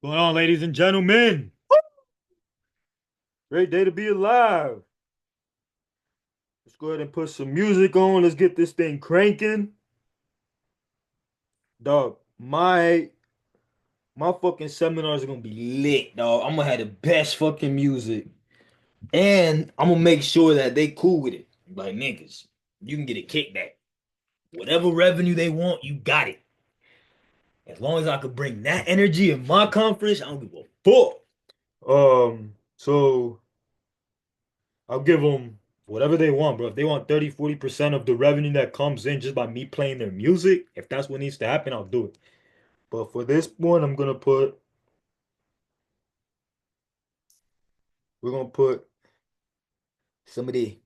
Going on, ladies and gentlemen? Great day to be alive. Let's go ahead and put some music on. Let's get this thing cranking. Dog, my fucking seminars are gonna be lit, dog. I'm gonna have the best fucking music. And I'm gonna make sure that they cool with it. Like niggas, you can get a kickback. Whatever revenue they want, you got it. As long as I could bring that energy in my conference, I don't give a fuck. So I'll give them whatever they want, bro. If they want 30, 40% of the revenue that comes in just by me playing their music, if that's what needs to happen, I'll do it. But for this one, we're gonna put some of the.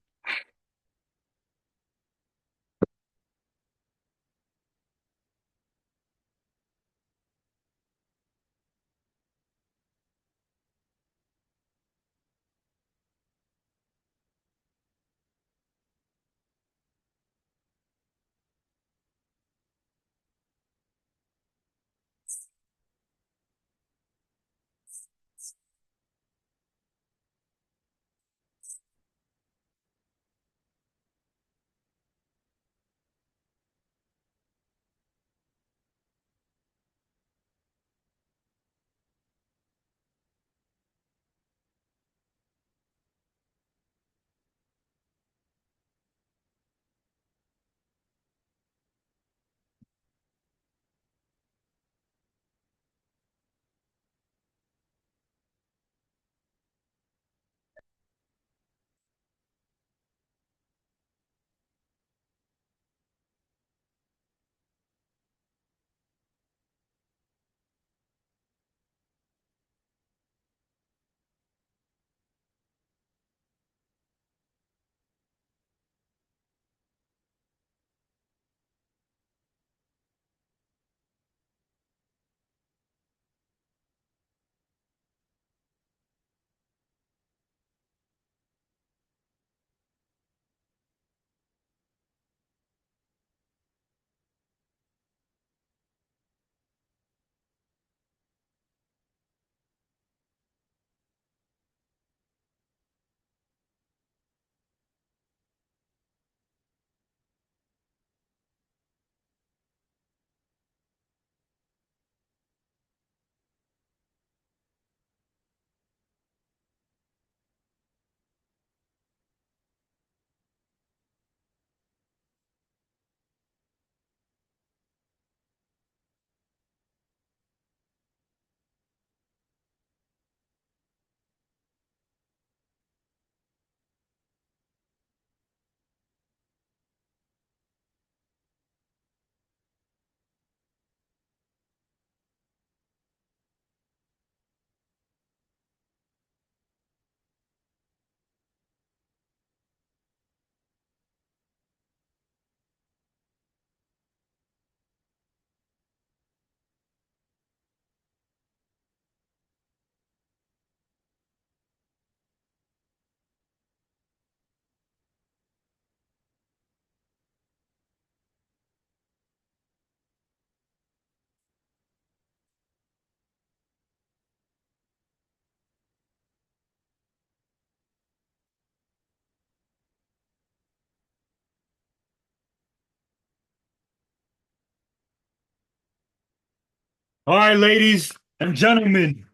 All right, ladies and gentlemen.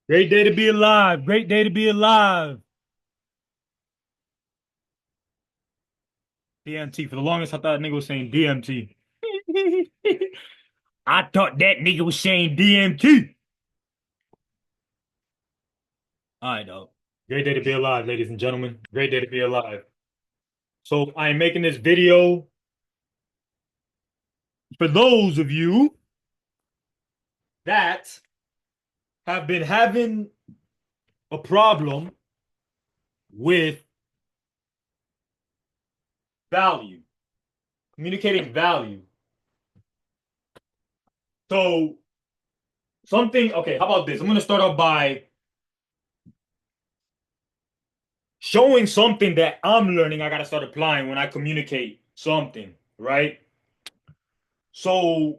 Great day to be alive. Great day to be alive. DMT. For the longest, I thought nigga was saying DMT. I thought that nigga was saying DMT. All right, dog. Great day to be alive, ladies and gentlemen. Great day to be alive. So I am making this video for those of you that have been having a problem with value, communicating value. So okay, how about this? I'm going to start off by showing something that I'm learning I got to start applying when I communicate something, right? So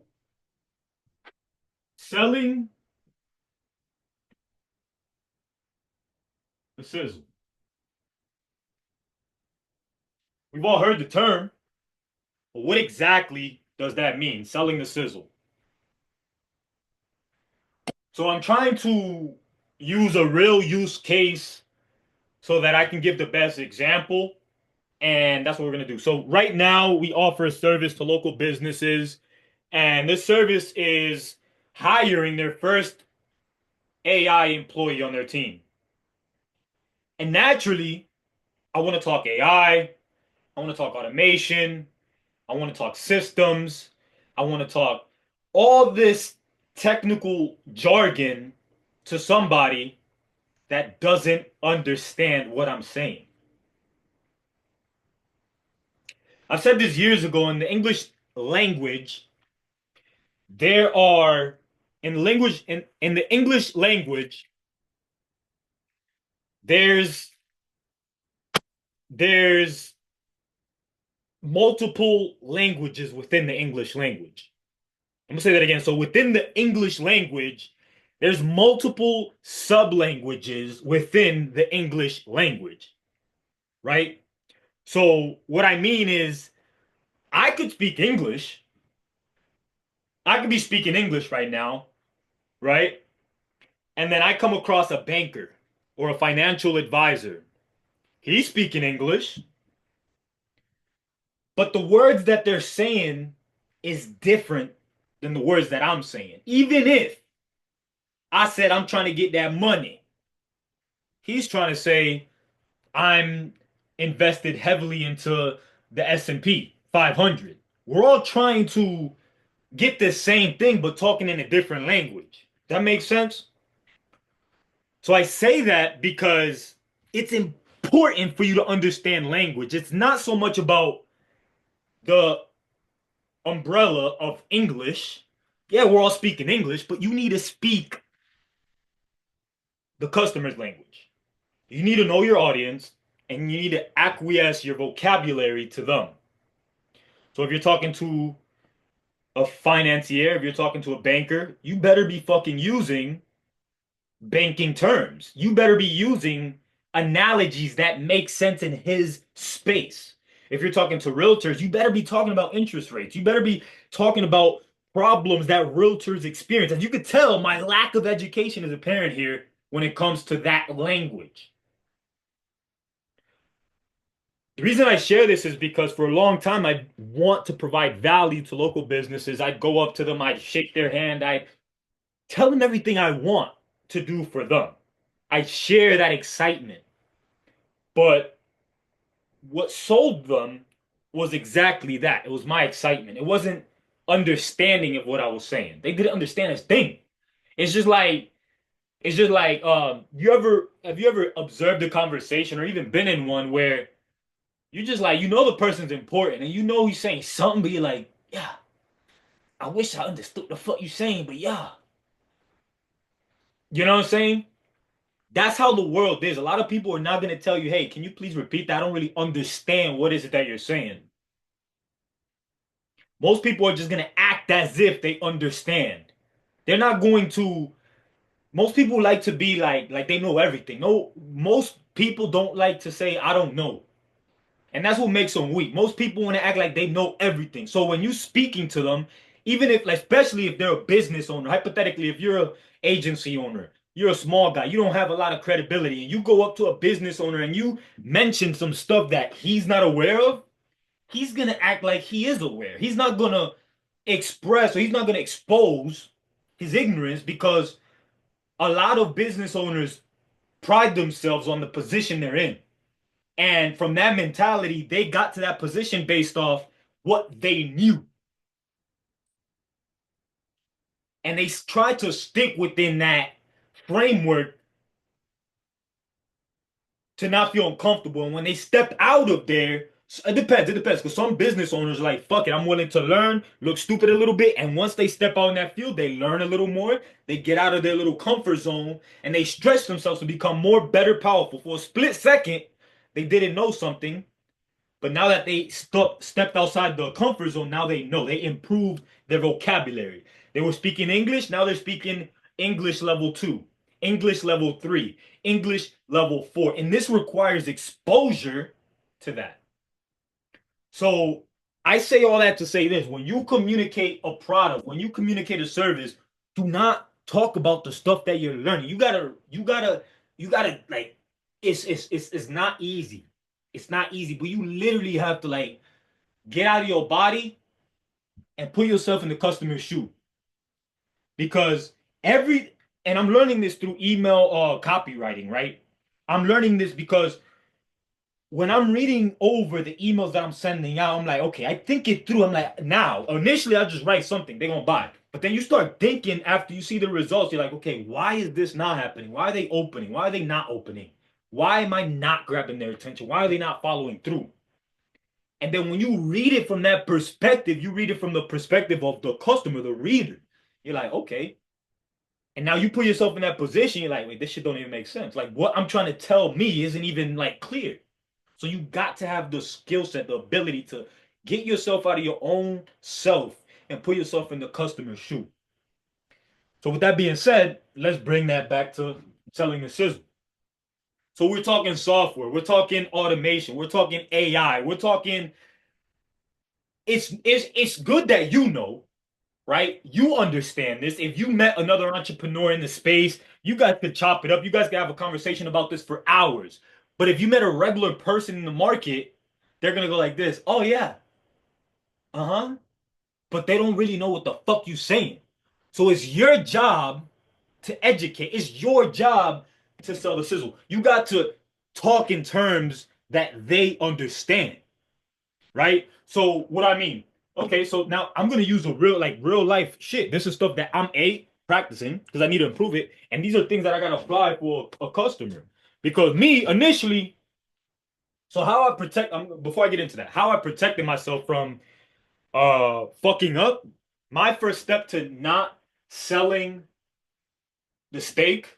selling the sizzle. We've all heard the term, but what exactly does that mean? Selling the sizzle. So I'm trying to use a real use case so that I can give the best example. And that's what we're going to do. So right now we offer a service to local businesses, and this service is hiring their first AI employee on their team. And naturally, I want to talk AI, I want to talk automation, I want to talk systems, I want to talk all this technical jargon to somebody that doesn't understand what I'm saying. I've said this years ago in the English language, there are in the English language, there's there's multiple languages within the English language. I'm gonna say that again. So within the English language, there's multiple sub-languages within the English language, right? So what I mean is I could speak English. I could be speaking English right now, right? And then I come across a banker or a financial advisor. He's speaking English, but the words that they're saying is different than the words that I'm saying. Even if I said I'm trying to get that money, he's trying to say I'm invested heavily into the S&P 500. We're all trying to get the same thing, but talking in a different language. That makes sense? So I say that because it's important for you to understand language. It's not so much about the umbrella of English. Yeah, we're all speaking English, but you need to speak the customer's language. You need to know your audience and you need to acquiesce your vocabulary to them. So if you're talking to a financier, if you're talking to a banker, you better be fucking using banking terms. You better be using analogies that make sense in his space. If you're talking to realtors, you better be talking about interest rates. You better be talking about problems that realtors experience. As you could tell, my lack of education is apparent here when it comes to that language. The reason I share this is because for a long time I want to provide value to local businesses. I'd go up to them, I'd shake their hand, I'd tell them everything I want to do for them. I share that excitement. But what sold them was exactly that. It was my excitement. It wasn't understanding of what I was saying. They didn't understand this thing. It's just like you ever have you ever observed a conversation or even been in one where you just like you know the person's important and you know he's saying something, but you're like, yeah, I wish I understood the fuck you saying, but yeah. You know what I'm saying? That's how the world is. A lot of people are not going to tell you, hey, can you please repeat that? I don't really understand what is it that you're saying. Most people are just going to act as if they understand. They're not going to. Most people like to be like they know everything. No, most people don't like to say I don't know. And that's what makes them weak. Most people want to act like they know everything. So when you speaking to them, even if, like, especially if they're a business owner, hypothetically, if you're an agency owner, you're a small guy, you don't have a lot of credibility, and you go up to a business owner and you mention some stuff that he's not aware of, he's gonna act like he is aware. He's not gonna express or he's not gonna expose his ignorance because a lot of business owners pride themselves on the position they're in. And from that mentality, they got to that position based off what they knew. And they tried to stick within that framework to not feel uncomfortable. And when they step out of there, it depends. It depends. Because some business owners are like, fuck it, I'm willing to learn, look stupid a little bit. And once they step out in that field, they learn a little more. They get out of their little comfort zone and they stretch themselves to become more, better, powerful. For a split second, they didn't know something. But now that they stepped outside the comfort zone, now they know. They improved their vocabulary. They were speaking English, now they're speaking English level 2, English level 3, English level 4. And this requires exposure to that. So I say all that to say this: when you communicate a product, when you communicate a service, do not talk about the stuff that you're learning. You gotta like it's not easy. It's not easy, but you literally have to like get out of your body and put yourself in the customer's shoe. Because every and I'm learning this through email copywriting, right? I'm learning this because when I'm reading over the emails that I'm sending out, I'm like, okay, I think it through. I'm like, now, initially, I just write something, they're gonna buy. But then you start thinking after you see the results, you're like, okay, why is this not happening? Why are they opening? Why are they not opening? Why am I not grabbing their attention? Why are they not following through? And then when you read it from that perspective, you read it from the perspective of the customer, the reader. You're like, okay. And now you put yourself in that position, you're like, wait, this shit don't even make sense. Like what I'm trying to tell me isn't even like clear. So you got to have the skill set, the ability to get yourself out of your own self and put yourself in the customer's shoe. So with that being said, let's bring that back to selling the sizzle. So we're talking software, we're talking automation, we're talking AI, we're talking it's good that you know, right? You understand this. If you met another entrepreneur in the space, you guys could chop it up. You guys could have a conversation about this for hours. But if you met a regular person in the market, they're gonna go like this. Oh yeah, uh-huh. But they don't really know what the fuck you saying. So it's your job to educate. It's your job to sell the sizzle. You got to talk in terms that they understand, right? So what I mean, okay, so now I'm gonna use a real life shit. This is stuff that I'm practicing because I need to improve it, and these are things that I gotta apply for a customer. Because me initially, so how I protect before I get into that, how I protected myself from fucking up, my first step to not selling the steak,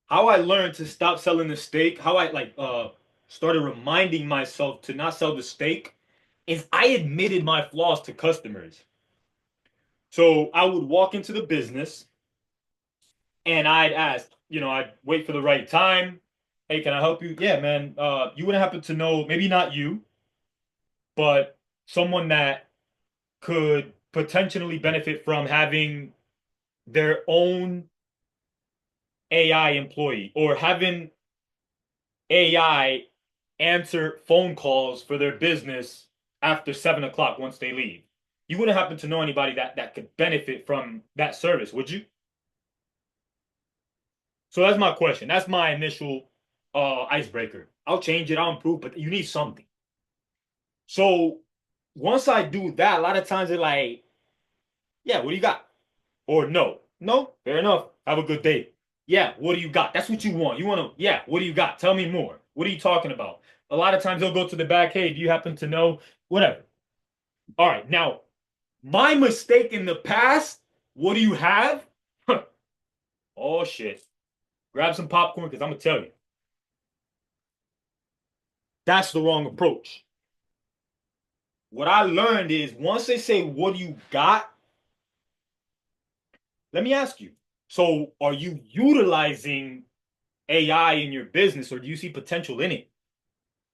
how I learned to stop selling the steak, how I like started reminding myself to not sell the steak is I admitted my flaws to customers. So I would walk into the business and I'd ask, I'd wait for the right time. Hey, can I help you? Yeah, man. You wouldn't happen to know, maybe not you, but someone that could potentially benefit from having their own AI employee or having AI answer phone calls for their business after 7 o'clock once they leave. You wouldn't happen to know anybody that could benefit from that service, would you? So that's my question. That's my initial icebreaker. I'll change it, I'll improve, but you need something. So once I do that, a lot of times they're like, yeah, what do you got? Or no. No, fair enough. Have a good day. Yeah, what do you got? That's what you want. You want to, yeah, what do you got? Tell me more. What are you talking about? A lot of times they'll go to the back, hey, do you happen to know? Whatever. All right, now, my mistake in the past, what do you have? Oh, shit. Grab some popcorn because I'm going to tell you. That's the wrong approach. What I learned is once they say, what do you got? Let me ask you. So, are you utilizing AI in your business or do you see potential in it?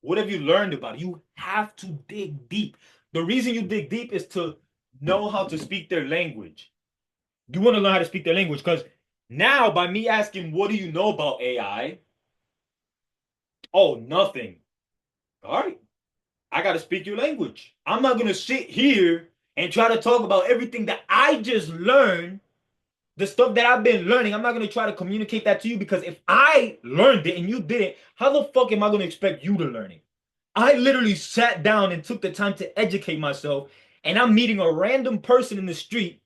What have you learned about it? You have to dig deep. The reason you dig deep is to know how to speak their language. You want to learn how to speak their language because now by me asking, what do you know about AI? Oh, nothing. All right. I got to speak your language. I'm not going to sit here and try to talk about everything that I just learned, the stuff that I've been learning. I'm not going to try to communicate that to you because if I learned it and you didn't, how the fuck am I going to expect you to learn it? I literally sat down and took the time to educate myself, and I'm meeting a random person in the street,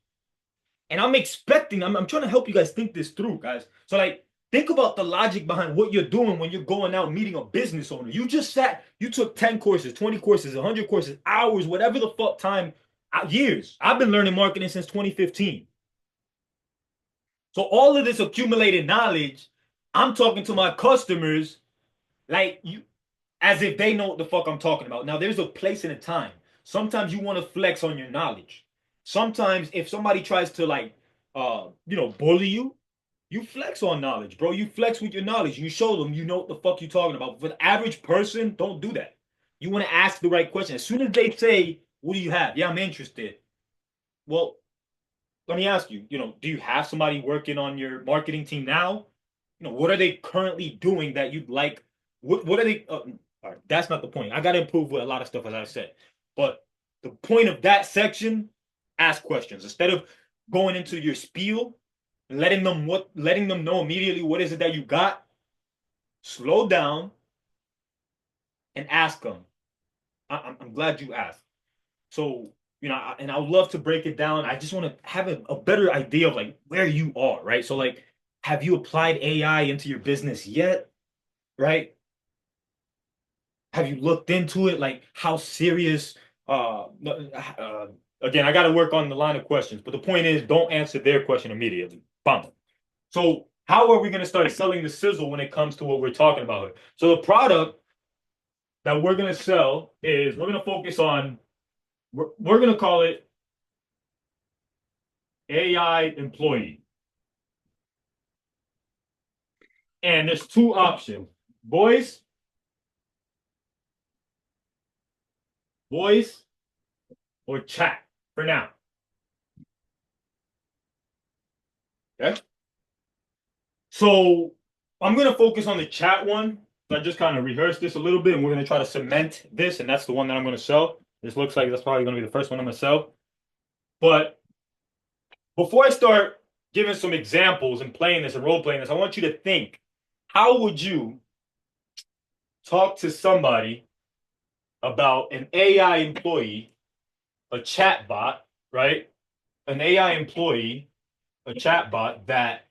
and I'm expecting, I'm trying to help you guys think this through, guys. So, like, think about the logic behind what you're doing when you're going out meeting a business owner. You just sat, you took 10 courses, 20 courses, 100 courses, hours, whatever the fuck time, years. I've been learning marketing since 2015. So, all of this accumulated knowledge, I'm talking to my customers like you. as if they know what the fuck I'm talking about. Now, there's a place and a time. Sometimes you want to flex on your knowledge. Sometimes if somebody tries to like, bully you, you flex on knowledge, bro. You flex with your knowledge. You show them you know what the fuck you talking about. For the average person, don't do that. You want to ask the right question. As soon as they say, "What do you have?" Yeah, I'm interested. Well, let me ask you. Do you have somebody working on your marketing team now? What are they currently doing that you'd like? What are they? All right, that's not the point. I got to improve with a lot of stuff, as I said. But the point of that section, ask questions instead of going into your spiel, letting them know immediately what is it that you got. Slow down and ask them. I'm glad you asked. So, and I would love to break it down. I just want to have a better idea of like where you are, right? So, like, have you applied AI into your business yet? Right? Have you looked into it? Like, how serious? Again, I got to work on the line of questions, but the point is, don't answer their question immediately. Bam. So, how are we going to start selling the sizzle when it comes to what we're talking about here? So, the product that we're going to sell is we're going to focus on, we're going to call it AI employee. And there's two options, voice, voice, or chat for now. Okay. So I'm going to focus on the chat one. I just kind of rehearsed this a little bit, and we're going to try to cement this, and that's the one that I'm going to sell. This looks like that's probably going to be the first one I'm going to sell. But before I start giving some examples and playing this and role playing this, I want you to think, how would you talk to somebody about an AI employee, a chat bot, right? An AI employee, a chat bot that,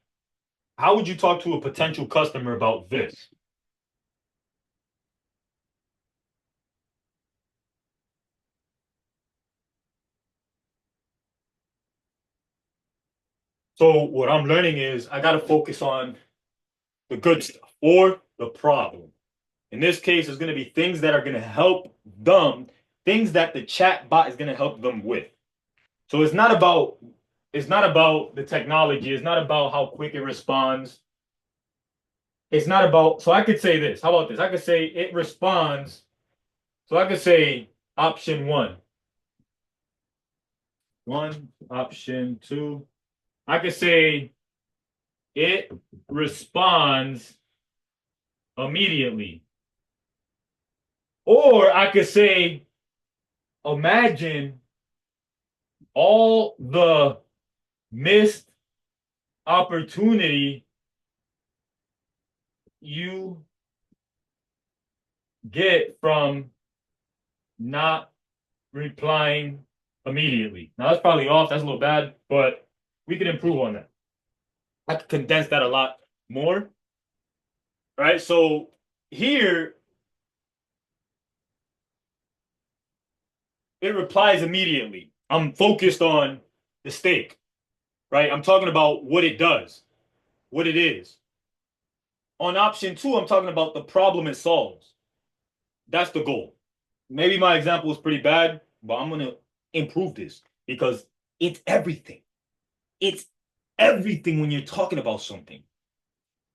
how would you talk to a potential customer about this? So what I'm learning is I got to focus on the good stuff or the problem. In this case, it's going to be things that are going to help them, things that the chat bot is going to help them with. So it's not about the technology. It's not about how quick it responds. It's not about, so I could say this. How about this? I could say it responds. So I could say option one. One, option two. I could say it responds immediately. Or I could say, imagine all the missed opportunity you get from not replying immediately. Now that's probably off. That's a little bad, but we can improve on that. I could condense that a lot more. Right. So here it replies immediately. I'm focused on the steak, right? I'm talking about what it does, what it is. On option two, I'm talking about the problem it solves. That's the goal. Maybe my example is pretty bad, but I'm going to improve this because it's everything. It's everything when you're talking about something.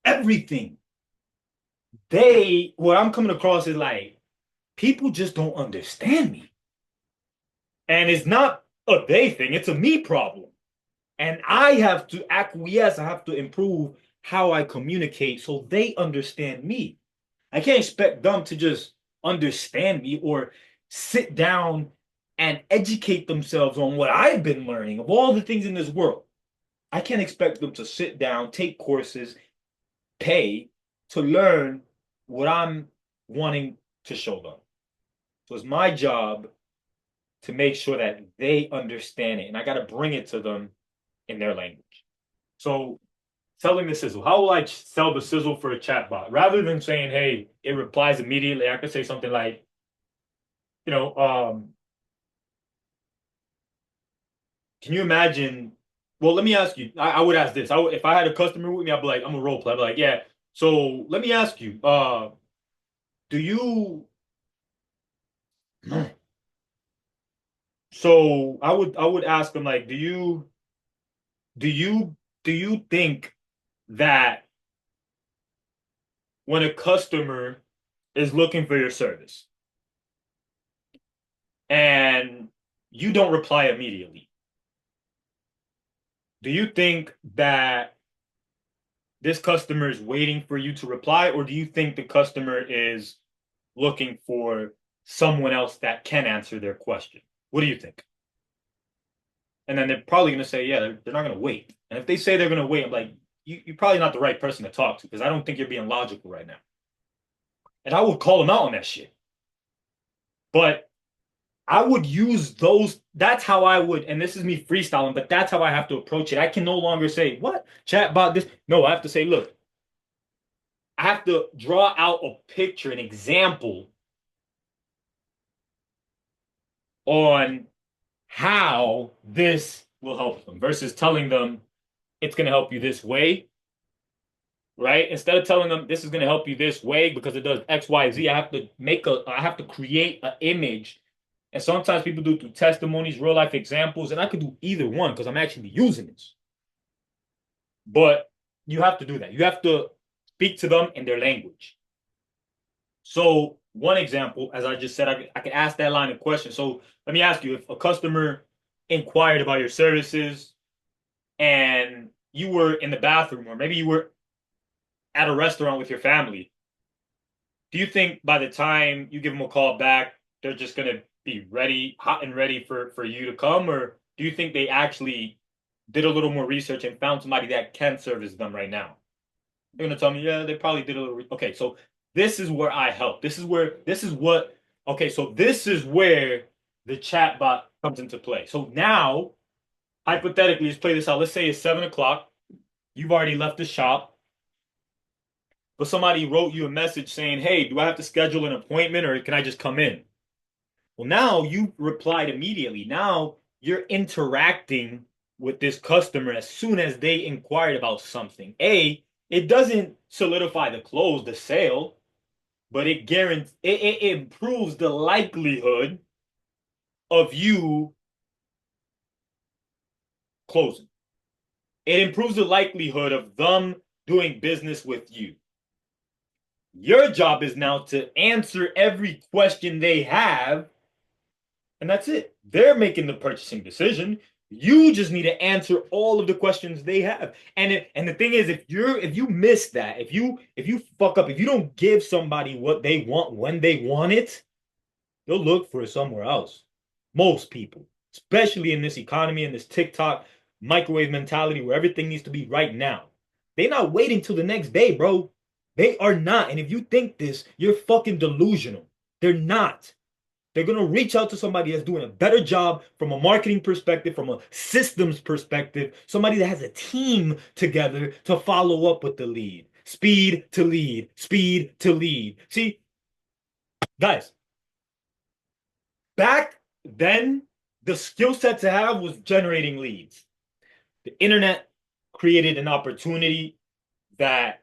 Everything. What I'm coming across is like, people just don't understand me. And it's not a they thing, it's a me problem. And I have to acquiesce, I have to improve how I communicate so they understand me. I can't expect them to just understand me or sit down and educate themselves on what I've been learning of all the things in this world. I can't expect them to sit down, take courses, pay to learn what I'm wanting to show them. So it's my job to make sure that they understand it. And I got to bring it to them in their language. So selling the sizzle. How will I sell the sizzle for a chatbot? Rather than saying, hey, it replies immediately, I could say something like, you know, can you imagine? Well, let me ask you. I would ask this. If I had a customer with me, I'd be like, I'm a role play. I'd be like, yeah. So let me ask you, do you so I would ask them like, do you do you think that when a customer is looking for your service and you don't reply immediately, do you think that this customer is waiting for you to reply, or do you think the customer is looking for someone else that can answer their question? What do you think? And then they're probably going to say, yeah, they're not going to wait. And if they say they're going to wait, I'm like, you're probably not the right person to talk to because I don't think you're being logical right now. And I would call them out on that shit. But I would use those. That's how I would, and this is me freestyling, but that's how I have to approach it. I can no longer say, what? Chat about this. No, I have to say, look, I have to draw out a picture, an example on how this will help them versus telling them it's going to help you this way, right? Instead of telling them this is going to help you this way because it does X, Y, Z, I have to create an image. And sometimes people do through testimonies, real life examples, and I could do either one because I'm actually using this. But you have to do that. You have to speak to them in their language. So one example, as I just said, I could ask that line of question. So let me ask you, if a customer inquired about your services and you were in the bathroom, or maybe you were at a restaurant with your family, do you think by the time you give them a call back, they're just going to be ready, hot and ready for you to come? Or do you think they actually did a little more research and found somebody that can service them right now? They're going to tell me, yeah, they probably did a little. Okay, so this is where I help. This is where the chatbot comes into play. So now, hypothetically, let's play this out. Let's say it's 7 o'clock. You've already left the shop, but somebody wrote you a message saying, hey, do I have to schedule an appointment or can I just come in? Well, now you replied immediately. Now you're interacting with this customer as soon as they inquired about something. It doesn't solidify the sale, but it improves the likelihood of you closing. It improves the likelihood of them doing business with you. Your job is now to answer every question they have, and that's it. They're making the purchasing decision. You just need to answer all of the questions they have. And the thing is, if you miss that, if you fuck up, if you don't give somebody what they want when they want it, they'll look for it somewhere else. Most people, especially in this economy, in this TikTok microwave mentality where everything needs to be right now. They're not waiting till the next day, bro. They are not. And if you think this, you're fucking delusional. They're not. They're going to reach out to somebody that's doing a better job from a marketing perspective, from a systems perspective, somebody that has a team together to follow up with the lead. Speed to lead, speed to lead. See, guys, back then, the skill set to have was generating leads. The internet created an opportunity that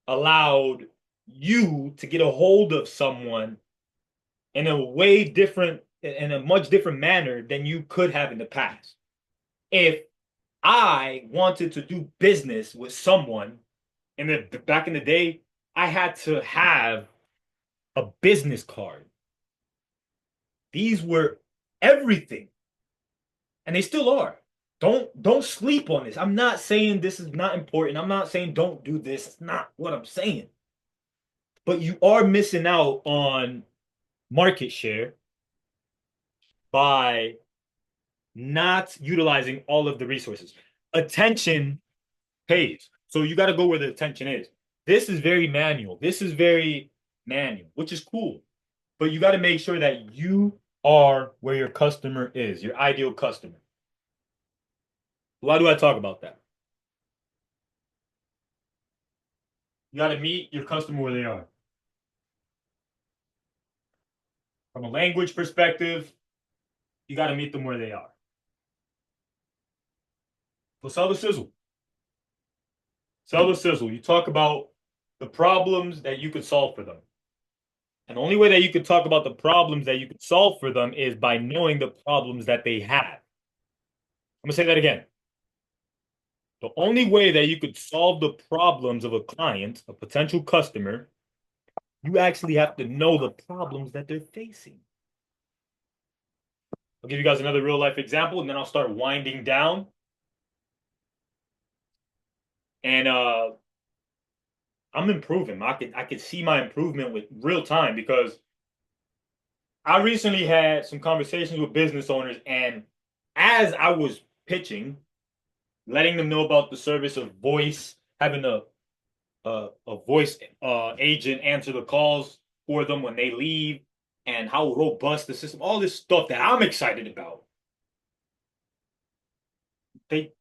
allowed you to get a hold of someone in a much different manner than you could have in the past. If I wanted to do business with someone back in the day, I had to have a business card. These were everything, and they still are. Don't sleep on this. I'm not saying this is not important. I'm not saying don't do this. It's not what I'm saying. But you are missing out on market share by not utilizing all of the resources. Attention pays. So you got to go where the attention is. This is very manual. This is very manual, which is cool. But you got to make sure that you are where your customer is, your ideal customer. Why do I talk about that? You got to meet your customer where they are. From a language perspective, you got to meet them where they are. So sell the sizzle. Sell the sizzle. You talk about the problems that you could solve for them. And the only way that you could talk about the problems that you could solve for them is by knowing the problems that they have. I'm gonna say that again. The only way that you could solve the problems of a client, a potential customer, you actually have to know the problems that they're facing. I'll give you guys another real life example, and then I'll start winding down. And I'm improving. I could see my improvement with real time because I recently had some conversations with business owners, and as I was pitching, letting them know about the service of voice, having a voice agent answer the calls for them when they leave, and how robust the system, all this stuff that I'm excited about. They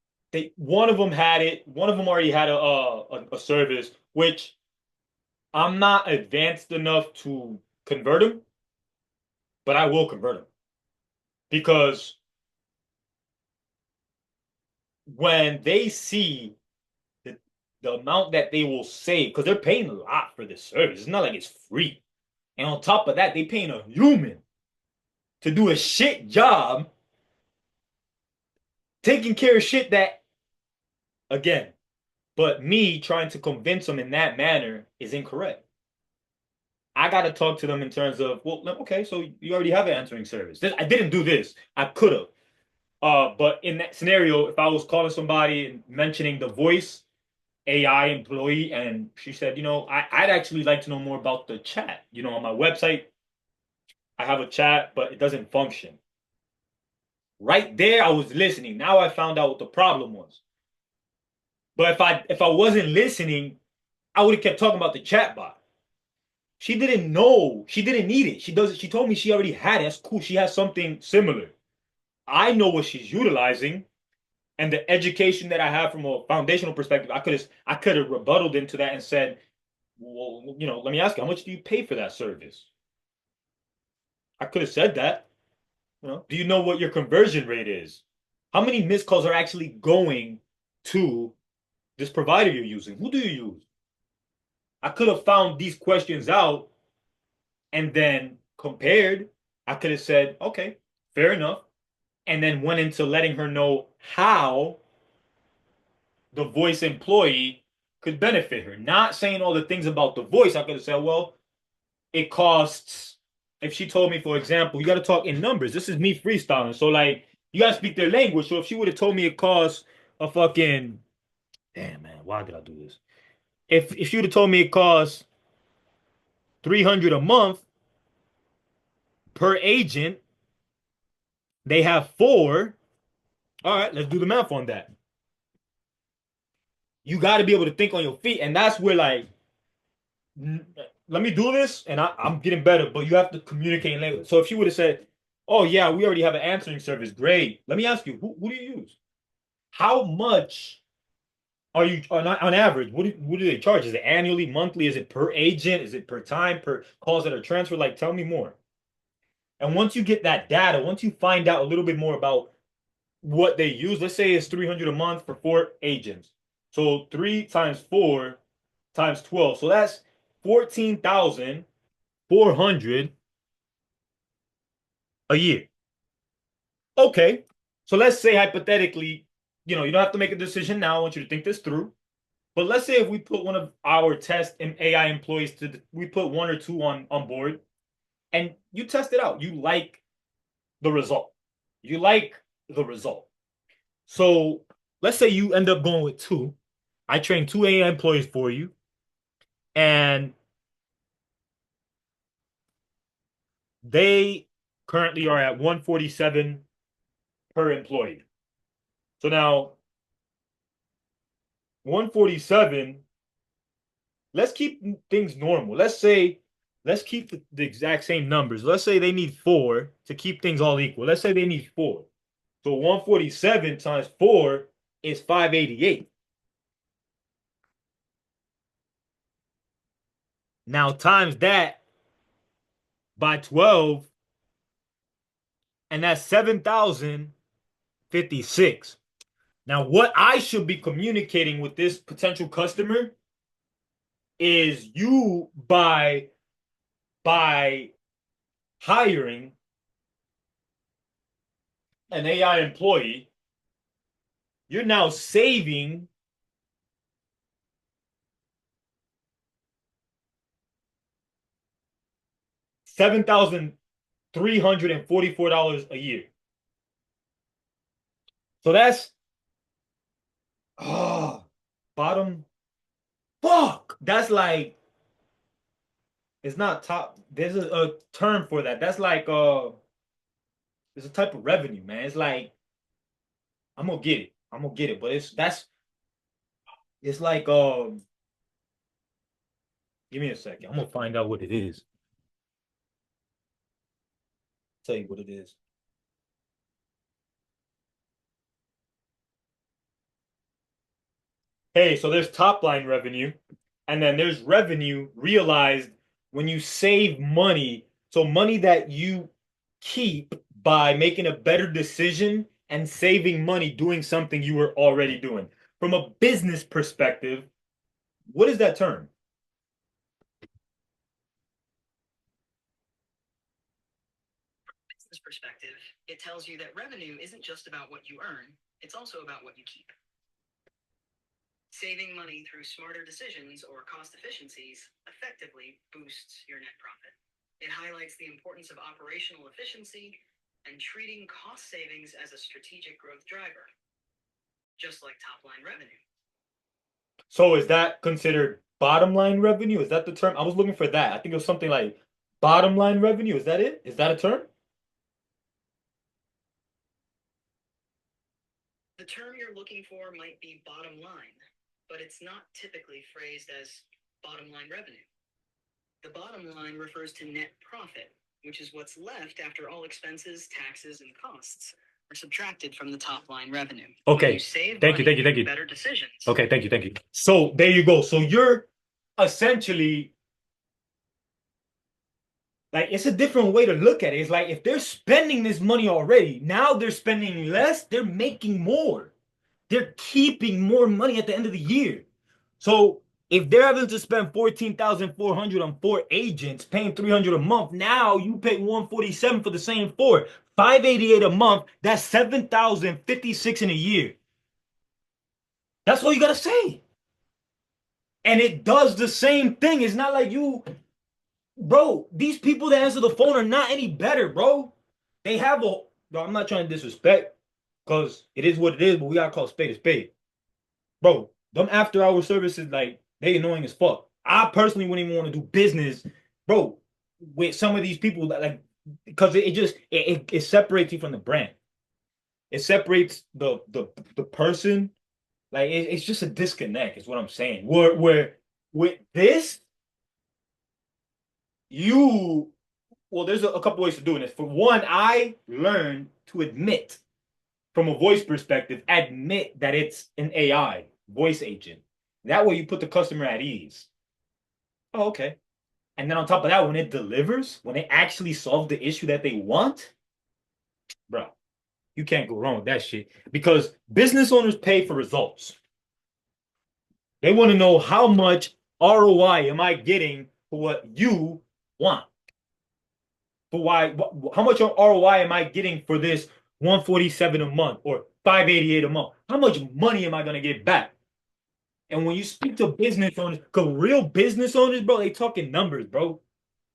one of them had it. One of them already had a service, which I'm not advanced enough to convert them, but I will convert them because when they see the, the amount that they will save, because they're paying a lot for this service. It's not like it's free. And on top of that, they paying a human to do a shit job taking care of shit that, again, but me trying to convince them in that manner is incorrect. I got to talk to them in terms of, well, okay, so you already have an answering service. I didn't do this. I could have. But in that scenario, if I was calling somebody and mentioning the voice AI employee, and she said, I'd actually like to know more about the chat. On my website, I have a chat, but it doesn't function. Right there, I was listening. Now I found out what the problem was. But if I wasn't listening, I would have kept talking about the chatbot. She didn't know. She didn't need it. She does. She told me she already had it. That's cool. She has something similar. I know what she's utilizing, and the education that I have from a foundational perspective, I could have rebutted into that and said, well, let me ask you, how much do you pay for that service? I could have said that. Do you know what your conversion rate is? How many missed calls are actually going to this provider you're using? Who do you use? I could have found these questions out and then compared. I could have said, okay, fair enough. And then went into letting her know how the voice employee could benefit her. Not saying all the things about the voice. I could have said, well, it costs, if she told me, for example, you got to talk in numbers. This is me freestyling. So, like, you got to speak their language. So, if she would have told me it costs a fucking, damn, man, why did I do this? If she would have told me it costs 300 a month per agent, they have four. All right, let's do the math on that. You got to be able to think on your feet. And that's where, like, let me do this and I'm getting better, but you have to communicate in language. So if she would have said, oh, yeah, we already have an answering service, great. Let me ask you, who do you use? How much are you on average? What do they charge? Is it annually, monthly? Is it per agent? Is it per time, per calls that are transferred? Like, tell me more. And once you get that data, once you find out a little bit more about what they use, let's say it's 300 a month for four agents. So 3 times 4 times 12. So that's 14,400 a year. Okay. So let's say hypothetically, you don't have to make a decision now. I want you to think this through. But let's say if we put one of our test and AI employees we put one or two on board and you test it out. You like the result. You like the result. So let's say you end up going with two. I train two AI employees for you, and they currently are at 147 per employee. So now 147, let's keep things normal. Let's keep the exact same numbers. Let's say they need four to keep things all equal. Let's say they need four. So 147 times four is 588. Now times that by 12, and that's 7,056. Now, what I should be communicating with this potential customer is you by by hiring an AI employee, you're now saving $7,344 a year. So that's oh bottom fuck. That's like it's not top. There's a term for that. That's like it's a type of revenue, man. It's like I'm gonna get it. I'm gonna get it. But it's like give me a second. I'm gonna find out what it is. Tell you what it is. Hey, so there's top line revenue, and then there's revenue realized when you save money. So money that you keep by making a better decision and saving money doing something you were already doing. From a business perspective, what is that term? Business perspective, it tells you that revenue isn't just about what you earn, it's also about what you keep. Saving money through smarter decisions or cost efficiencies effectively boosts your net profit. It highlights the importance of operational efficiency and treating cost savings as a strategic growth driver, just like top line revenue. So is that considered bottom line revenue? Is that the term? I was looking for that. I think it was something like bottom line revenue. Is that it? Is that a term? The term you're looking for might be bottom line, but it's not typically phrased as bottom line revenue. The bottom line refers to net profit, which is what's left after all expenses, taxes, and costs are subtracted from the top line revenue. Okay. When you save Thank you, money, thank you, thank make you. better decisions. Okay, thank you, thank you. So there you go. So you're essentially like it's a different way to look at it. It's like if they're spending this money already, now they're spending less, they're making more. They're keeping more money at the end of the year. So if they're having to spend 14,400 on four agents, paying 300 a month, now you pay 147 for the same four, 588 a month. That's 7,056 in a year. That's all you gotta say. And it does the same thing. It's not like you, bro. These people that answer the phone are not any better, bro. They have a. No, I'm not trying to disrespect, because it is what it is. But we gotta call spade a spade, bro. Them after hour services, like they annoying as fuck. I personally wouldn't even want to do business, bro, with some of these people that like because it just it separates you from the brand. It separates the person. Like it's just a disconnect, is what I'm saying. Where with this, you well, there's a couple ways to doing this. For one, I learned to admit from a voice perspective, admit that it's an AI voice agent. That way you put the customer at ease. Oh, okay. And then on top of that, when it delivers, when it actually solves the issue that they want, bro, you can't go wrong with that shit. Because business owners pay for results. They want to know how much ROI am I getting for what you want. For why? How much ROI am I getting for this 147 a month or 588 a month? How much money am I gonna get back? And when you speak to business owners, cause real business owners, bro, they talking numbers, bro.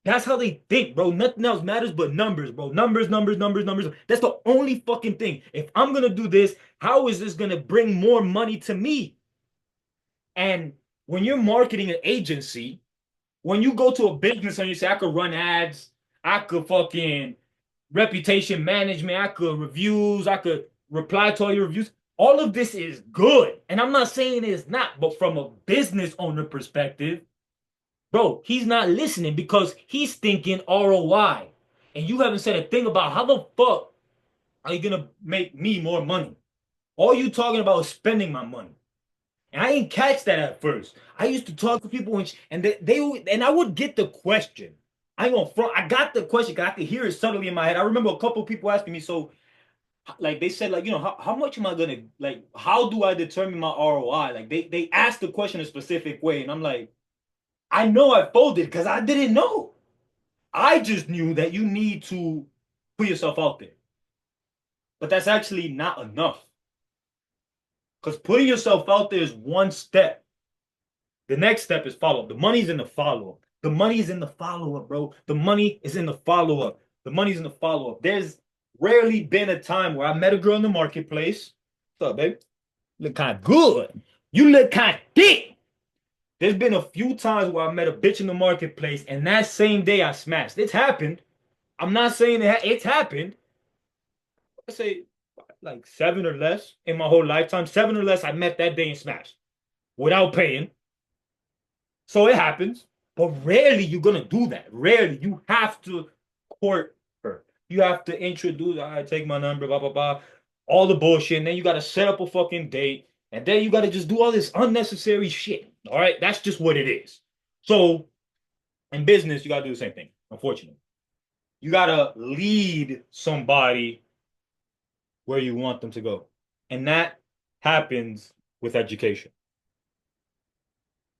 That's how they think, bro. Nothing else matters but numbers, bro. Numbers, numbers, numbers, numbers. That's the only fucking thing. If I'm gonna do this, how is this gonna bring more money to me? And when you're marketing an agency, when you go to a business and you say, I could run ads, I could fucking reputation management, I could reviews, I could reply to all your reviews. All of this is good. And I'm not saying it's not, but from a business owner perspective, bro, he's not listening because he's thinking ROI. And you haven't said a thing about how the fuck are you gonna make me more money? All you talking about is spending my money. And I didn't catch that at first. I used to talk to people and they and I would get the question. I ain't gonna front. I got the question because I could hear it subtly in my head. I remember a couple of people asking me, so like they said, like, how much am I gonna like how do I determine my ROI? Like they asked the question a specific way, and I'm like, I know I folded because I didn't know. I just knew that you need to put yourself out there. But that's actually not enough. Because putting yourself out there is one step. The next step is follow up. The money's in the follow up. The money's in the follow up, bro. The money is in the follow up. The money's in the follow up. There's rarely been a time where I met a girl in the marketplace. What's up, baby? Look kind of good. You look kind of thick. There's been a few times where I met a bitch in the marketplace, and that same day I smashed. It's happened. I'm not saying it's happened. I say like 7 or less in my whole lifetime. 7 or less I met that day and smashed without paying. So it happens, but rarely you're gonna do that. Rarely. You have to court her. You have to introduce, I take my number, blah blah blah, all the bullshit, and then you gotta set up a fucking date, and then you gotta just do all this unnecessary shit. All right, that's just what it is. So in business, you gotta do the same thing. Unfortunately, you gotta lead somebody where you want them to go, and that happens with education.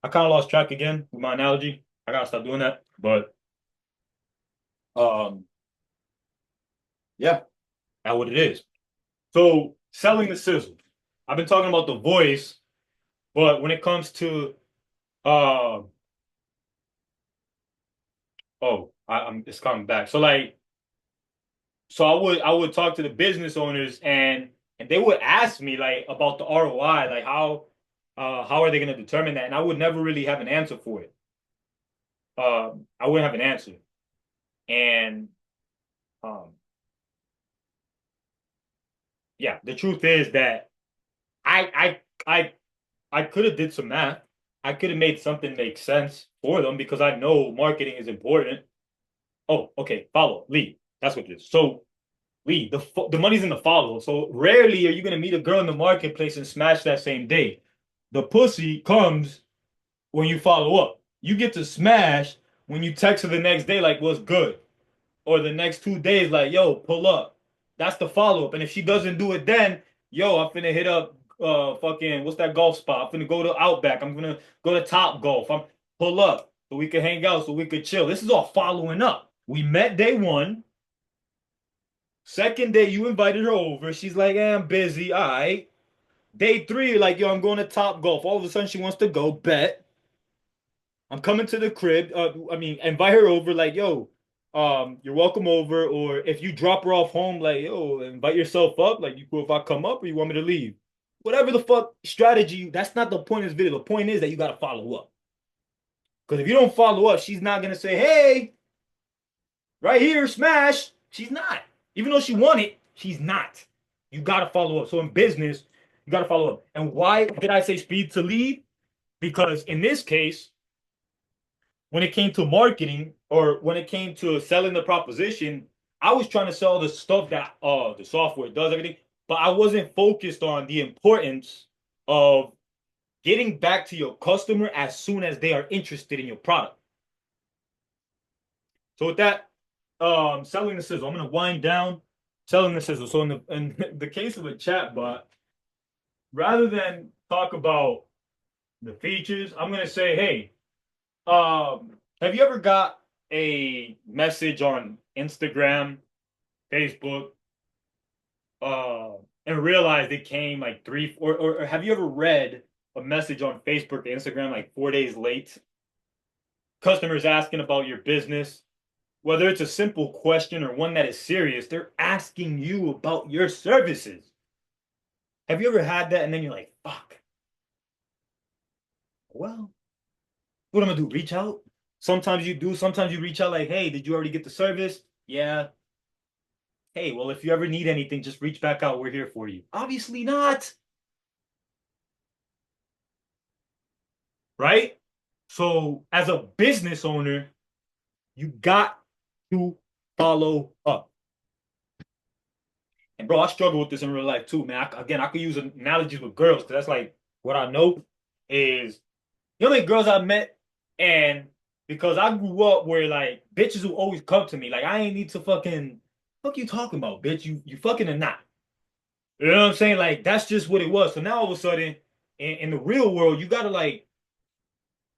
I kind of lost track again with my analogy. I gotta stop doing that. But yeah, that's what it is. So selling the sizzle. I've been talking about the voice, but when it comes to I'm it's coming back. So like so I would talk to the business owners and they would ask me like about the ROI, like how are they gonna determine that? And I would never really have an answer for it. I wouldn't have an answer. And um yeah, the truth is that I I I I could have did some math. I could have made something make sense for them because I know marketing is important. Oh, okay, follow, lead. That's what it is. So lead, the money's in the follow. So rarely are you gonna meet a girl in the marketplace and smash that same day. The pussy comes when you follow up. You get to smash when you text her the next day like what's good, or the next 2 days like yo pull up. That's the follow up. And if she doesn't do it then, yo I'm finna hit up fucking what's that golf spot? I'm finna go to Outback. I'm gonna go to Top Golf. I'm pull up so we could hang out so we could chill. This is all following up. We met day one. Second day, you invited her over. She's like, I'm busy. All right. Day three, like, yo, I'm going to Top Golf. All of a sudden, she wants to go. Bet. I'm coming to the crib. Invite her over. Like, yo, you're welcome over. Or if you drop her off home, like, yo, invite yourself up. Like, you cool if I come up or you want me to leave? Whatever the fuck strategy, that's not the point of this video. The point is that you got to follow up. Because if you don't follow up, she's not going to say, hey, right here, smash. She's not. Even though she won it, she's not. You got to follow up. So in business, you got to follow up. And why did I say speed to lead? Because in this case, when it came to marketing or when it came to selling the proposition, I was trying to sell the stuff that the software does everything, but I wasn't focused on the importance of getting back to your customer as soon as they are interested in your product. So with that, selling the sizzle. I'm gonna wind down selling the sizzle. So in the case of a chatbot, rather than talk about the features, I'm gonna say, hey, have you ever got a message on Instagram, Facebook, and realized it came like or have you ever read a message on Facebook or Instagram like 4 days late? Customers asking about your business, whether it's a simple question or one that is serious, they're asking you about your services. Have you ever had that and then you're like, fuck. Well, what am I gonna do? Reach out? Sometimes you do, sometimes you reach out like, hey, did you already get the service? Yeah. Hey, well, if you ever need anything, just reach back out. We're here for you. Obviously not. Right? So, as a business owner, you got to follow up. And bro, I struggle with this in real life too, man. I could use analogies with girls because that's like what I know is the only girls I met, and because I grew up where like bitches who always come to me, like I ain't need to fuck you talking about, bitch. You fucking or not. You know what I'm saying? Like that's just what it was. So now all of a sudden, in the real world, you gotta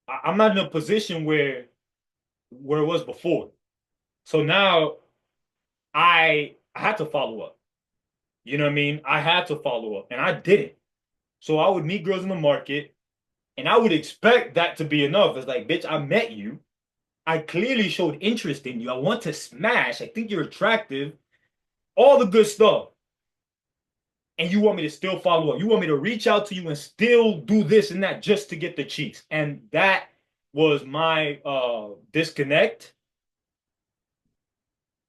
I'm not in a position where it was before. So now I had to follow up. You know what I mean? I had to follow up and I didn't. So I would meet girls in the market and I would expect that to be enough. It's like, bitch, I met you. I clearly showed interest in you. I want to smash. I think you're attractive. All the good stuff. And you want me to still follow up. You want me to reach out to you and still do this and that just to get the cheeks. And that was my disconnect.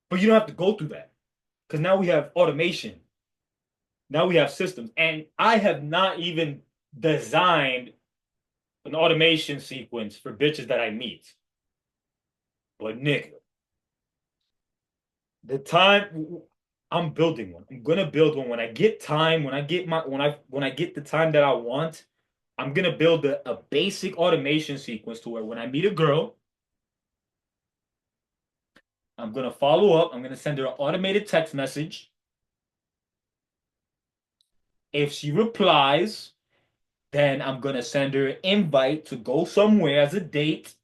But you don't have to go through that. Because now we have automation. Now we have systems. And I have not even designed an automation sequence for bitches that I meet. But nigga, the time I'm building one. I'm gonna build one when I get time, when I get the time that I want, I'm gonna build a basic automation sequence to where when I meet a girl, I'm gonna follow up, I'm gonna send her an automated text message. If she replies, then I'm gonna send her an invite to go somewhere as a date.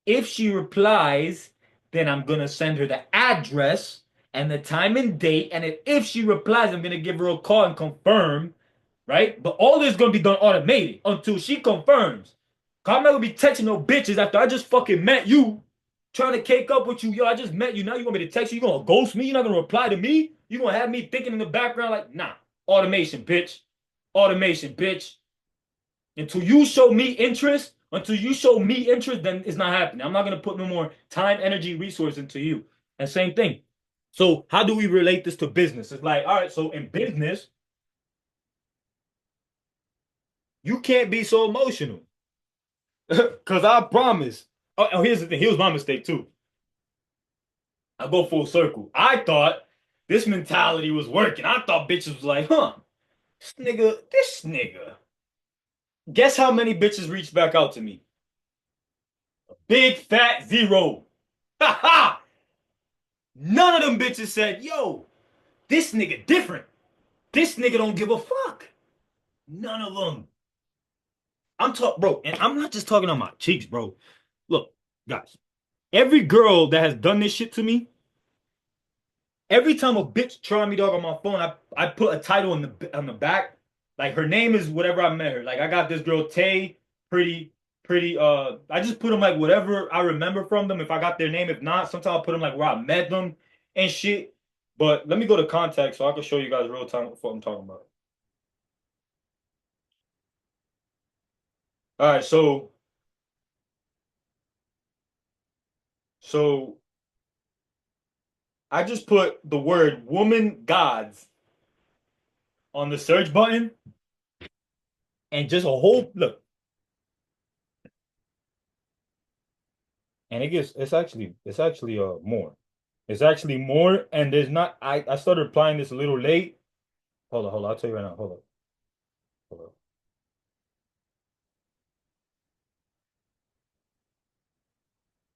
If she replies, then I'm gonna send her the address and the time and date. And if she replies, I'm gonna give her a call and confirm, right? But all this is gonna be done automated until she confirms. Cause I'm not gonna be texting no bitches after I just fucking met you, trying to cake up with you. Yo, I just met you. Now you want me to text you? You gonna ghost me? You're not gonna reply to me? You gonna have me thinking in the background like, nah, automation, bitch. Automation, bitch. Until you show me interest, then it's not happening. I'm not gonna put no more time, energy, resource into you. And same thing. So how do we relate this to business? It's like, all right, so in business, you can't be so emotional. Cause I promise. Oh, here's the thing. Here's my mistake too. I go full circle. I thought this mentality was working. I thought bitches was like, huh, this nigga. Guess how many bitches reached back out to me? Big fat zero. Ha ha! None of them bitches said, yo, this nigga different. This nigga don't give a fuck. None of them. I'm talking, bro, and I'm not just talking on my cheeks, bro. Look, guys, every girl that has done this shit to me, every time a bitch try me dog on my phone, I put a title on the back. Like her name is whatever I met her. Like I got this girl Tay, pretty I just put them like whatever I remember from them. If I got their name, if not, sometimes I put them like where I met them and shit. But let me go to contact so I can show you guys real time what I'm talking about. All right, so I just put the word woman gods on the search button and just a whole look. And it's actually more. It's actually more, and there's not I started applying this a little late. Hold on, I'll tell you right now. Hold on.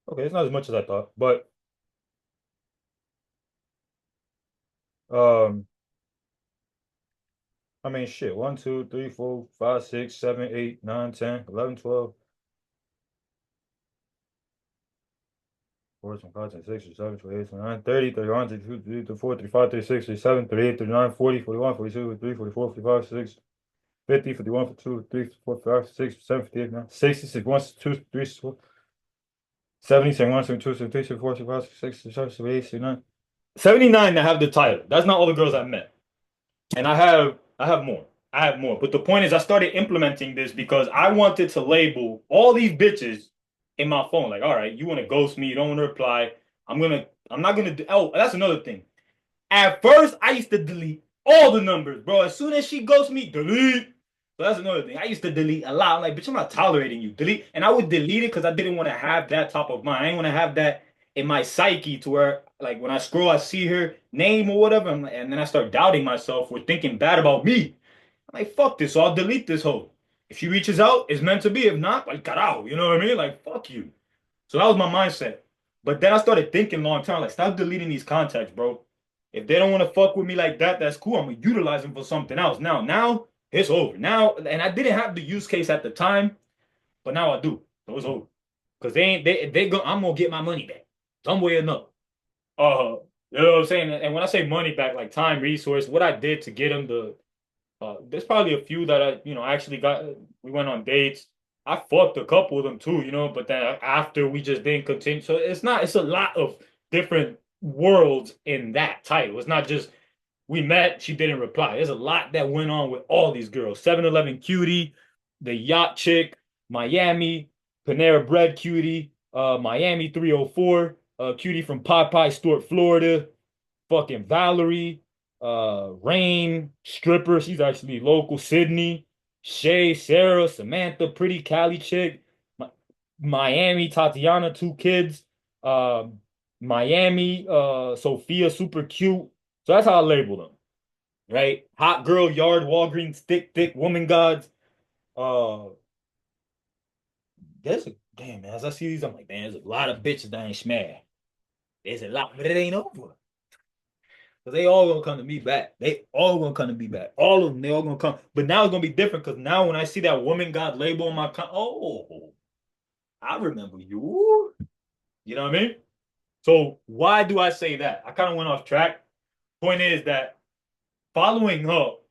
Okay, it's not as much as I thought, but um I mean shit. 1, 2, 3, 4, 5, 6, 7, 8, 9, 10, 11, 12. 4, 5, 6, 7, 28, 29, 30, 31, 32, 33, 34, 35, 36, 37, 38, 39, 40, 41, 42, 43, 44, 45, 46, 50, 51, 52, 53, 54, 55, 56, 57, 58, 59, 60, 61, 62, 63, 64, 70, 71, 72, 73, 74, 75, 76, 77, 78, 79. 79 that have the title. That's not all the girls I met. And I have more. I have more. But the point is I started implementing this because I wanted to label all these bitches in my phone. Like, all right, you want to ghost me, you don't want to reply. I'm not gonna do oh, that's another thing. At first, I used to delete all the numbers, bro. As soon as she ghosts me, delete. So that's another thing. I used to delete a lot. I'm like, bitch, I'm not tolerating you. Delete. And I would delete it because I didn't want to have that top of mind. I didn't want to have that in my psyche to where, like, when I scroll, I see her name or whatever, and then I start doubting myself or thinking bad about me. I'm like, fuck this. So I'll delete this hoe. If she reaches out, it's meant to be. If not, like, carajo. You know what I mean? Like, fuck you. So that was my mindset. But then I started thinking long term, like, stop deleting these contacts, bro. If they don't want to fuck with me like that, that's cool. I'm gonna utilize them for something else. Now it's over. Now, and I didn't have the use case at the time, but now I do. So it's over. Cause they ain't they go. I'm gonna get my money back. some way or another. You know what I'm saying? And when I say money back, like time, resource, what I did to get them the there's probably a few that I, actually got. We went on dates. I fucked a couple of them too, but then after we just didn't continue. So it's a lot of different worlds in that title. It's not just we met, she didn't reply. There's a lot that went on with all these girls. 7-Eleven cutie, the yacht chick, Miami, Panera Bread cutie, Miami 304, cutie from Popeye, Stuart, Florida, fucking Valerie, Rain, stripper, she's actually local, Sydney, Shay, Sarah, Samantha, pretty Cali chick, Miami, Tatiana, 2 kids, Miami, Sophia, super cute. So that's how I label them, right? Hot girl, yard, Walgreens, thick, woman gods. Uh, there's a damn man. As I see these, I'm like, man, there's a lot of bitches that ain't smash. There's a lot, but it ain't over. Cause they all gonna come to me back. They all gonna come to me back. All of them, they all gonna come. But now it's gonna be different because now when I see that woman god label on my oh, I remember you. You know what I mean? So why do I say that? I kind of went off track. Point is that following up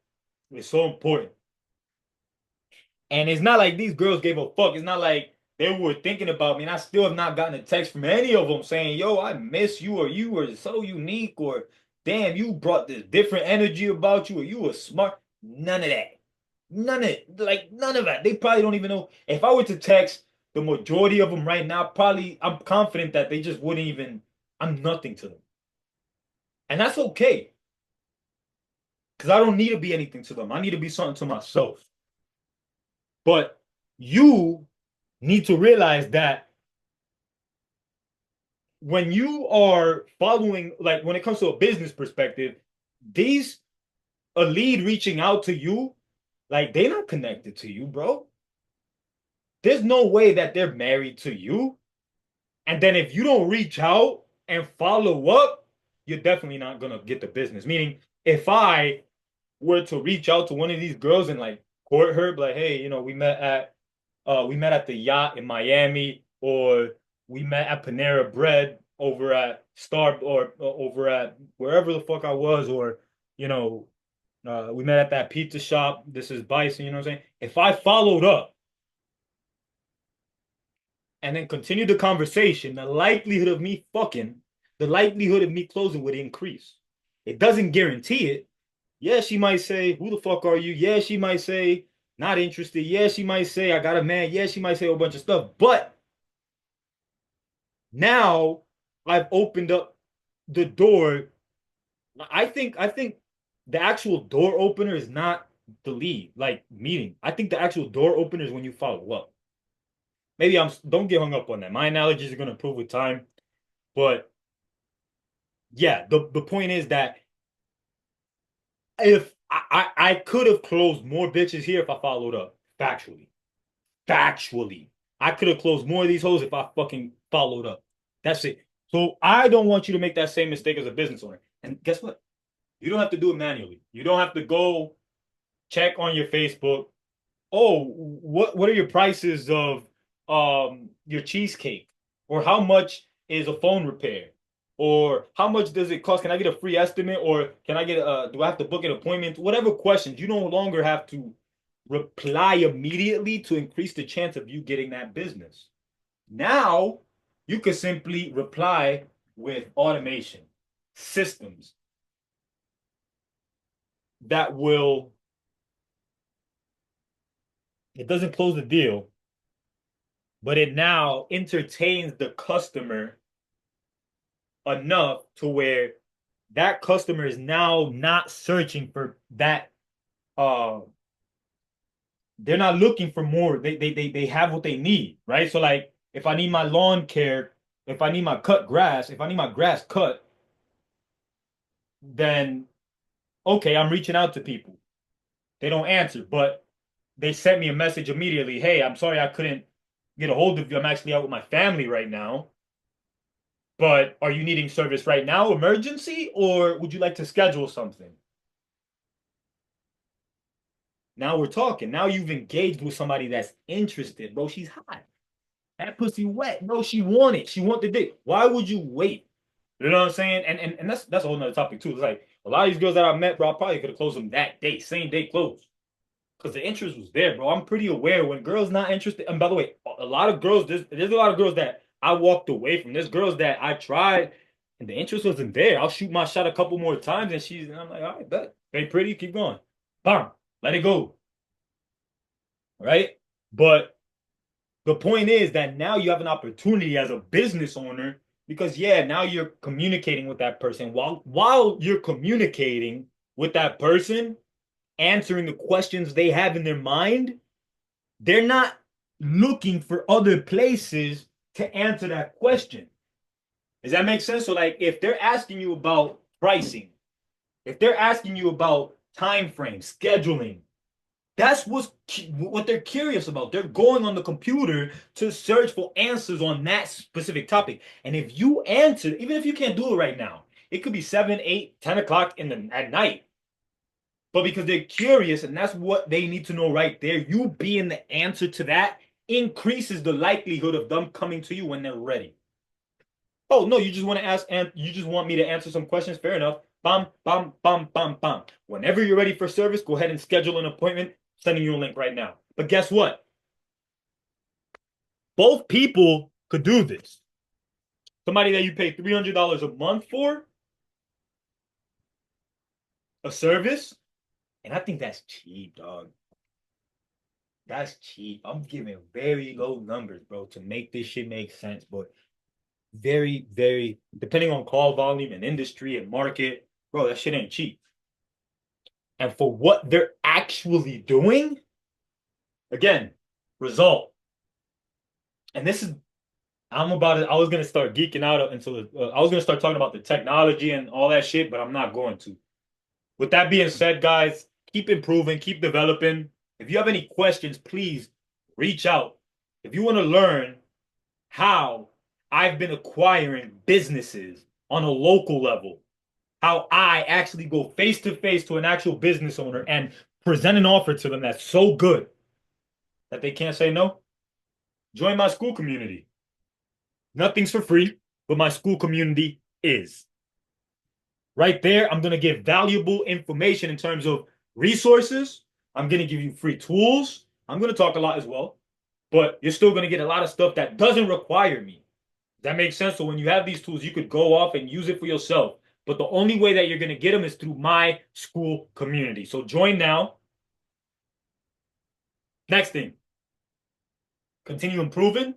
is so important. And it's not like these girls gave a fuck. It's not like they were thinking about me. And I still have not gotten a text from any of them saying, yo, I miss you, or you were so unique, or damn, you brought this different energy about you, or you were smart. None of that. None of it. Like, none of that. They probably don't even know. If I were to text the majority of them right now, probably I'm confident that they just wouldn't even, I'm nothing to them. And that's okay. Because I don't need to be anything to them. I need to be something to myself. But you need to realize that when you are following, like when it comes to a business perspective, these a lead reaching out to you, like they're not connected to you, bro. There's no way that they're married to you. And then if you don't reach out and follow up, you're definitely not gonna get the business. Meaning, if I were to reach out to one of these girls and like court her, like, hey, we met at the yacht in Miami, or we met at Panera Bread over at Star, or over at wherever the fuck I was, or we met at that pizza shop. This is Bison, you know what I'm saying? If I followed up and then continued the conversation, the likelihood of me fucking, the likelihood of me closing would increase. It doesn't guarantee it. Yeah, she might say, who the fuck are you? Yeah, she might say, not interested. Yeah, she might say, I got a man. Yeah, she might say a whole bunch of stuff. But now I've opened up the door. I think the actual door opener is not the lead, like meeting. I think the actual door opener is when you follow up. Maybe don't get hung up on that. My analogies are gonna improve with time. But yeah, the point is that if I could have closed more bitches here if I followed up. Factually. Factually. I could have closed more of these hoes if I fucking followed up. That's it. So I don't want you to make that same mistake as a business owner. And guess what? You don't have to do it manually. You don't have to go check on your Facebook. Oh, what are your prices of your cheesecake? Or how much is a phone repair? Or how much does it cost? Can I get a free estimate? Or can I get do I have to book an appointment? Whatever questions, you no longer have to reply immediately to increase the chance of you getting that business. Now you can simply reply with automation systems that will, it doesn't close the deal, but it now entertains the customer enough to where that customer is now not searching for that. They're not looking for more. They have what they need, right? So like if I need my lawn care, if I need my cut grass, if I need my grass cut, then okay, I'm reaching out to people. They don't answer, but they sent me a message immediately. Hey, I'm sorry I couldn't get a hold of you. I'm actually out with my family right now. But are you needing service right now, emergency, or would you like to schedule something? Now we're talking. Now you've engaged with somebody that's interested, bro. She's hot. That pussy wet, bro. She want it. She want the dick. Why would you wait? You know what I'm saying? And that's a whole nother topic too. It's like a lot of these girls that I met, bro, I probably could have closed them that day, same day close. Because the interest was there, bro. I'm pretty aware when girls not interested. And by the way, a lot of girls, there's a lot of girls that I walked away from. There's girls that I tried and the interest wasn't there. I'll shoot my shot a couple more times and I'm like, all right, bet. Very pretty, keep going. Bam, let it go. Right? But the point is that now you have an opportunity as a business owner because yeah, now you're communicating with that person. While you're communicating with that person, answering the questions they have in their mind, they're not looking for other places to answer that question. Does that make sense? So, like, if they're asking you about pricing, if they're asking you about time frame, scheduling, that's what they're curious about. They're going on the computer to search for answers on that specific topic. And if you answer, even if you can't do it right now, it could be 7, 8, 10 o'clock at night. But because they're curious and that's what they need to know right there, you being the answer to that increases the likelihood of them coming to you when they're ready. Oh, no, you just want to ask and you just want me to answer some questions. Fair enough. Bam, bam, bam, bam, bam. Whenever you're ready for service, go ahead and schedule an appointment. Sending you a link right now. But guess what? Both people could do this. Somebody that you pay $300 a month for a service, and I think that's cheap, dog. That's cheap. I'm giving very low numbers, bro, to make this shit make sense. But very, very, depending on call volume and industry and market, bro, that shit ain't cheap. And for what they're actually doing, again, result. And this is, I'm about to, I was gonna start geeking out until I was gonna start talking about the technology and all that shit, but I'm not going to. With that being said, guys, keep improving, keep developing. If you have any questions, please reach out. If you want to learn how I've been acquiring businesses on a local level, how I actually go face to face to an actual business owner and present an offer to them that's so good that they can't say no, join my school community. Nothing's for free, but my school community is. Right there, I'm going to give valuable information in terms of resources. I'm going to give you free tools. I'm going to talk a lot as well, but you're still going to get a lot of stuff that doesn't require me. Does that make sense? So when you have these tools, you could go off and use it for yourself. But the only way that you're going to get them is through my school community. So join now. Next thing, continue improving.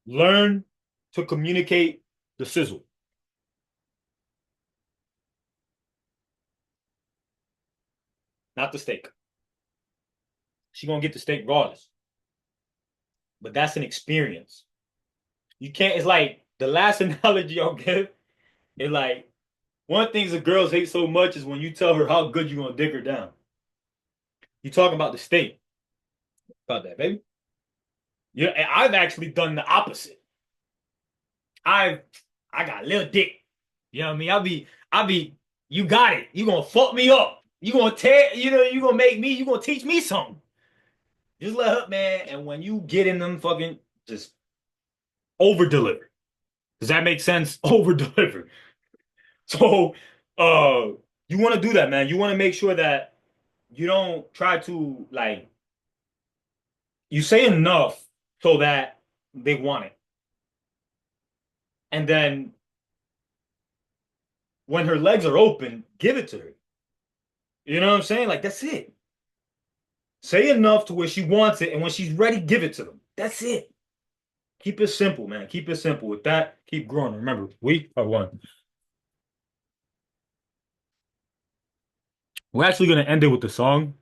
Learn to communicate the sizzle. Not the steak. She's going to get the steak regardless. But that's an experience. You can't, it's like the last analogy I'll give is like one thing the girls hate so much is when you tell her how good you're gonna dig her down. You talking about the steak. About that, baby. Yeah, I've actually done the opposite. I got a little dick. You know what I mean? I'll be, you got it. You gonna fuck me up. You gonna tear, you gonna make me, you gonna teach me something. Just let her, man. And when you get in them fucking, just over deliver. Does that make sense? Over deliver. So, you want to do that, man. You want to make sure that you don't try to like you say enough so that they want it. And then when her legs are open, give it to her. You know what I'm saying? Like that's it. Say enough to where she wants it, and when she's ready, give it to them. That's it. Keep it simple, man. Keep it simple. With that, keep growing. Remember, we are one. We're actually gonna end it with the song.